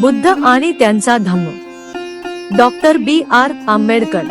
बुद्ध आणि त्यांचा धम्म. Doctor B.R. Ambedkar.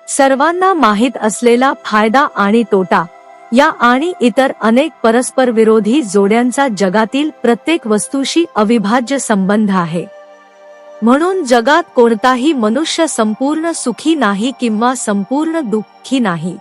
सर्वांना माहित असलेला फायदा आणि तोटा या आणि इतर अनेक परस्पर विरोधी जोड्यांचा जगातील प्रत्येक वस्तूशी अविभाज्य संबंध आहे. म्हणून जगात कोणताही मनुष्य संपूर्ण सुखी नाही किंवा संपूर्ण दुःखी नाही.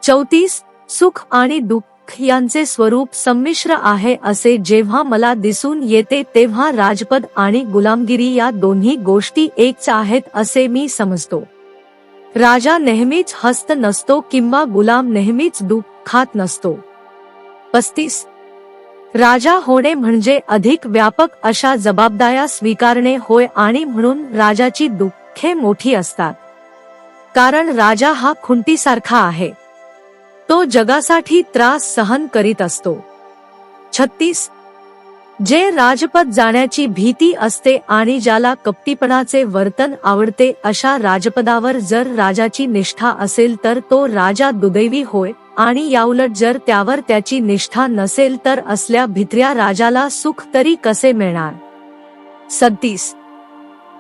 34 सुख आणि दुःख यांचे स्वरूप संमिश्र आहे असे जेव्हा मला दिसून येते तेव्हा राजपद आणि गुलामगिरी या दोन्ही गोष्टी एकच आहेत असे मी समजतो. राजा नेहमीच हस्त नसतो किंवा गुलाम नेहमीच दुःखात नसतो. 35 राजा होणे म्हणजे अधिक व्यापक अशा जबाबदाऱ्या स्वीकारणे होय आणि म्हणून राजाची दुःखे मोठी असतात. कारण राजा हा खुंटीसारखा आहे. तो जगासाठी त्रास सहन करीत असतो. 36 जे राजपद जाण्याची भीती असते आणि ज्याला कपटीपणाचे वर्तन आवडते अशा राजपदावर जर राजाची निष्ठा असेल तर तो राजा दुर्दैवी होय आणि याउलट जर त्यावर त्याची निष्ठा नसेल तर असल्या भित्र्या राजाला सुख तरी कसे मिळणार. 37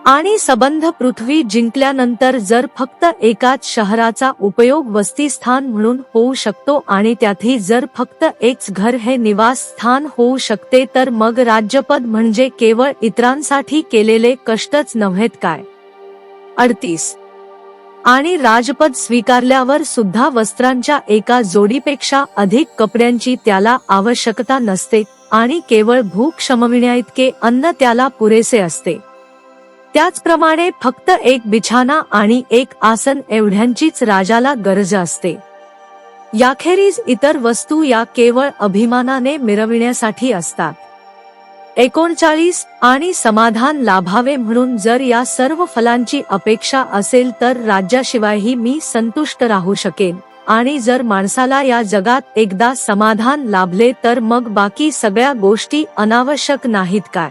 आणि संबंध पृथ्वी जिंकल्यानंतर जर फक्त एकाच शहराचा उपयोग वसतिस्थान म्हणून होऊ शकतो आणि त्यातही जर फक्त एकच घर हे निवास स्थान होऊ शकते तर मग राज्यपद म्हणजे केवळ इतरांसाठी केलेले कष्टच नव्हेत काय. 38 आणि राजपद स्वीकारल्यावर सुद्धा वस्त्रांच्या एका जोडीपेक्षा अधिक कपड्यांची त्याला आवश्यकता नसते आणि केवळ भूक शमविण्याइतके अन्न त्याला पुरेसे असते. त्याचप्रमाणे फक्त एक बिछाना आणि एक आसन एवढ्यांचीच राजाला गरज असते. याखेरीज इतर वस्तू या केवळ अभिमानाने मिरविण्यासाठी असतात. 39 आणि समाधान लाभावे म्हणून जर या सर्व फलांची अपेक्षा असेल तर राज्याशिवायही मी संतुष्ट राहू शकेन आणि जर माणसाला या जगात एकदा समाधान लाभले तर मग बाकी सगळ्या गोष्टी अनावश्यक नाहीत काय.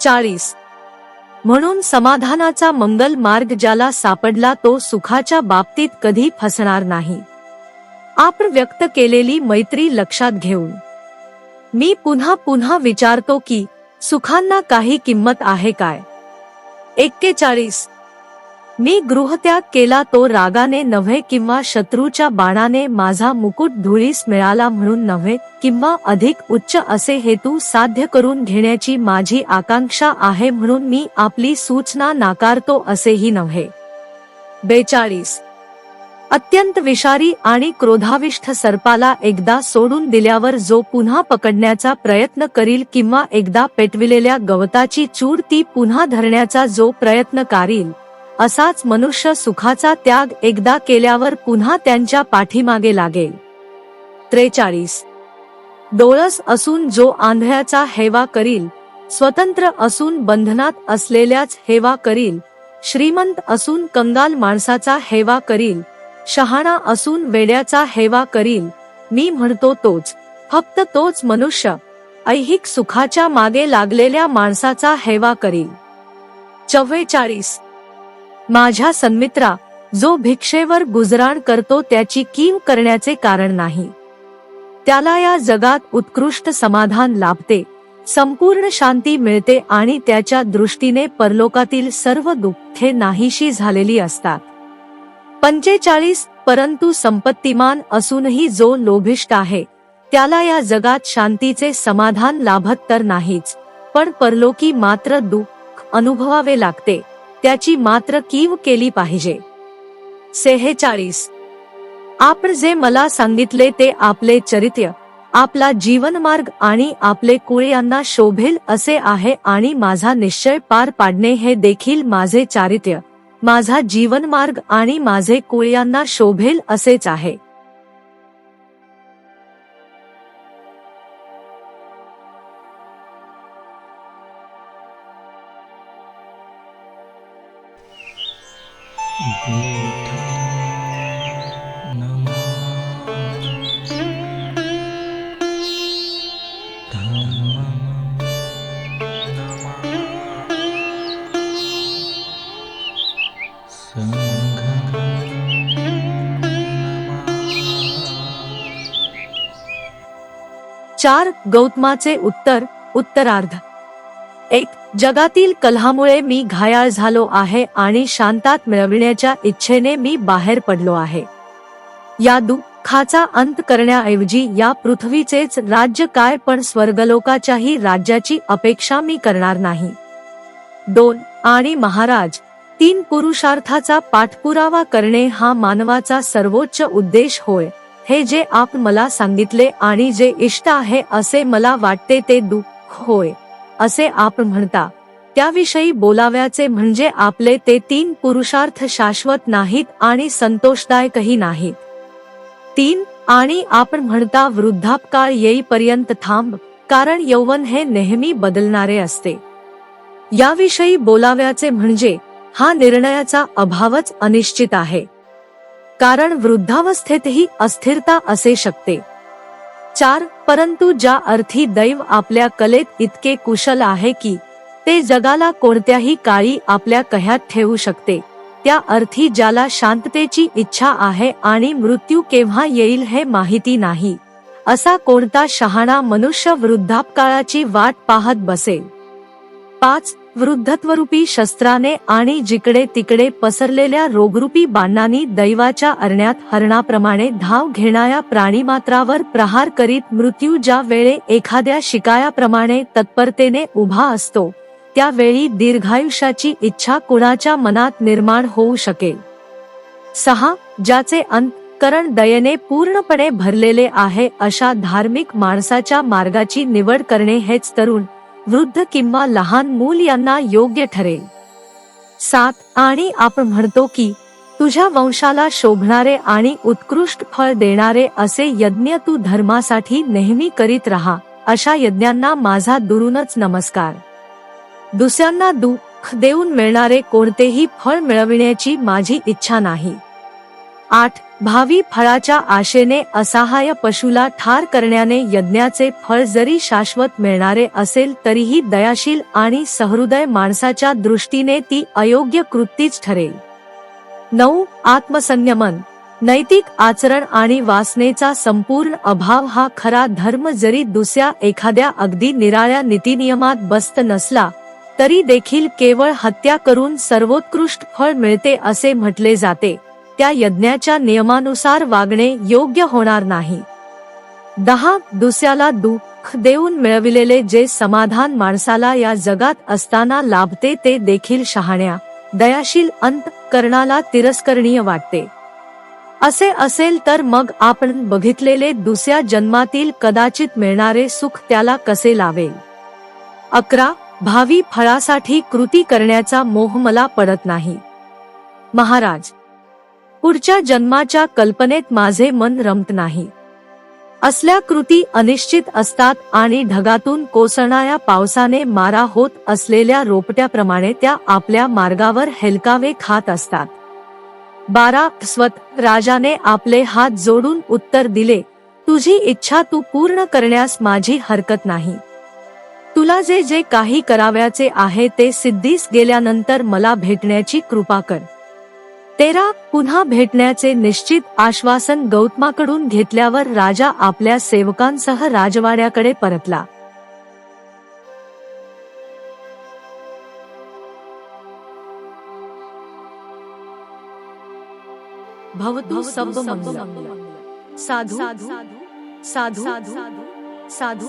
40 म्हणून समाधानाचा मंगल मार्ग ज्याला सापडला तो सुखाच्या बाबतीत कधी फसणार नाही. आपण व्यक्त केलेली मैत्री लक्षात घेऊन मी पुन्हा पुन्हा विचारतो की सुखांना काही किंमत आहे काय. 41 मी गृहत्याग केला तो रागाने नव्हे किंवा शत्रूच्या बाणाने माझा मुकुट धुळीस मिळाला म्हणून नव्हे किंवा अधिक उच्च असे हेतू साध्य करून घेण्याची माझी आकांक्षा आहे म्हणून मी आपली सूचना नाकारतो असेही नव्हे. 42 अत्यंत विषारी आणि क्रोधाविष्ठ सर्पाला एकदा सोडून दिल्यावर जो पुन्हा पकडण्याचा प्रयत्न करील किंवा एकदा पेटविलेल्या गवताची चूर ती पुन्हा धरण्याचा जो प्रयत्न करील असाच मनुष्य सुखाचा त्याग एकदा केल्यावर पुन्हा त्यांच्या पाठीमागे लागेल. 43 डोळस असून जो आंधळ्याचा हेवा करील, स्वतंत्र असून बंधनात असलेल्याच हेवा करील, श्रीमंत असून कंगाल माणसाचा हेवा करील, शहाणा असून वेड्याचा हेवा करील, मी म्हणतो तोच, फक्त तोच मनुष्य ऐहिक सुखाच्या मागे लागलेल्या माणसाचा हेवा करील. 44 माझ्या सन्मित्रा, जो भिक्षेवर गुजराण करतो त्याची कीव करण्याचे कारण नाही. त्याला या जगात उत्कृष्ट समाधान लाभते, संपूर्ण शांती मिळते आणि त्याच्या दृष्टीने परलोकातील सर्व दुःखे नाहीशी झालेली असतात. 45 परंतु संपत्तिमान असूनही जो लोभिष्ट आहे त्याला या जगात शांतीचे समाधान लाभत तर नाहीच, पण परलोकी मात्र दुःख अनुभवावे लागते, त्याची मात्र कीव केली पाहिजे. 46 आपण जे मला सांगितले ते आपले चरित्र, आपला जीवनमार्ग आणि आपले कुळ यांना शोभेल असे आहे आणि माझा निश्चय पार पाडणे हे देखील माझे चारित्र्य, माझा जीवनमार्ग आणि माझे कुळ यांना शोभेल असेच आहे. चार गौतमाचे उत्तर. उत्तरार्ध. 1. जगातील कलहामुळे मी घायाळ झालो आहे आणि शांतात मिळविण्याच्या इच्छेने मी बाहेर पडलो आहे. या दुःखाचा अंत करण्याऐवजी या पृथ्वीचेच राज्य काय पण स्वर्गलोकाच्याही राज्याची अपेक्षा मी करणार नाही. 2. आणि महाराज, 3 पुरुषार्थाचा पाठपुरावा करणे हा मानवाचा सर्वोच्च उद्देश होय. हे जे आप मला सांगितले आणि जे इष्ट आहे असे मला वाटते ते दुःख होय असे आप म्हणता, त्याविषयी बोलाव्याचे म्हणजे आपले ते 3 पुरुषार्थ शाश्वत नाहीत आणि संतोषदायकही नाहीत. 3. आणि आपण म्हणता वृद्धापकाळ येईपर्यंत थांब, कारण यौवन हे नेहमी बदलणारे असते. याविषयी बोलाव्याचे म्हणजे हा निर्णयाचा अभावच अनिश्चित आहे, कारण वृद्धावस्थेतही अस्थिरता असे शकते. 4. परंतु ज्या अर्थी दैव आपल्या कलेत इतके कुशल आहे की ते जगाला कोणत्याही काळी आपल्या कह्यात ठेवू शकते, त्या अर्थी ज्याला शांततेची इच्छा आहे आणि मृत्यू केव्हा येईल हे माहिती नाही, असा कोणता शहाणा मनुष्य वृद्धापकाळाची वाट पाहत बसेल. 5. वृद्धत्वरूपी शस्त्राने आणि जिकडे तिकडे पसरलेल्या रोगरूपी बाणांनी दैवाच्या अरण्यात हरणाप्रमाणे धाव घेणाऱ्या प्राणीमात्रावर प्रहार करीत मृत्यू ज्या वेळे एखाद्या शिकायाप्रमाणे तत्परतेने उभा असतो, त्यावेळी दीर्घायुष्याची इच्छा कुणाच्या मनात निर्माण होऊ शकेल. 6. ज्याचे अंतःकरण दयेने पूर्णपणे भरलेले आहे अशा धार्मिक माणसाच्या मार्गाची निवड करणे हेच तरुण, वृद्ध किंवा लहान मूल यांना योग्य ठरेल. 7. आणि आपण म्हणतो की तुझ्या वंशाला शोभणारे आणि उत्कृष्ट फळ देणारे असे यज्ञ तू धर्मासाठी नेहमी करीत राहा, अशा यज्ञांना माझा दुरूनच नमस्कार. दुसऱ्यांना दुःख देऊन मिळणारे कोणतेही फळ मिळविण्याची माझी इच्छा नाही. 8. भावी फळाच्या आशेने असहाय्य पशुला ठार करण्याने यज्ञाचे फळ जरी शाश्वत मिळणारे असेल तरीही दयाशील आणि सहृदय माणसाच्या दृष्टीने ती अयोग्य कृतीच ठरेल. 9. आत्मसंयमन, नैतिक आचरण आणि वासनेचा संपूर्ण अभाव हा खरा धर्म जरी दुसऱ्या एखाद्या अगदी निराळ्या नीतिनियमात बसत नसला तरी देखील केवळ हत्या करून सर्वोत्कृष्ट फळ मिळते असे म्हटले जाते, त्या यज्ञाच्या नियमानुसार वागणे योग्य होणार नाही. 10. दुसऱ्याला दुःख देऊन मिळविलेले जे समाधान माणसाला या जगात असताना लाभते ते देखील शहाण्या, दयाशील अंतःकरणाला तिरस्करणीय वाटते. असे असेल तर मग आपण बघितलेले दुसऱ्या जन्मातील कदाचित मिळणारे सुख त्याला कसे लावेल. 11. भावी फळासाठी कृती करण्याचा मोह मला पडत नाही. महाराज, पुढच्या जन्माच्या कल्पनेत माझे मन रमत नाही. असल्या कृती अनिश्चित असतात आणि ढगातून कोसळणाऱ्या पावसाने मारा होत असलेल्या रोपट्याप्रमाणे त्या आपल्या मार्गावर हेलकावे खात असतात. 12. स्वत राजाने आपले हात जोडून उत्तर दिले, तुझी इच्छा तू पूर्ण करण्यास माझी हरकत नाही. तुला जे जे काही करावयाचे आहे ते सिद्धीस गेल्यानंतर मला भेटण्याची कृपा कर. 13. पुन्हा भेटण्याचे निश्चित आश्वासन गौतमाकडून घेतल्यावर राजा आपल्या सेवकांसह राजवाड्याकडे परतला. भवतु सब्ब मंगलम. साधू साधू साधू साधू.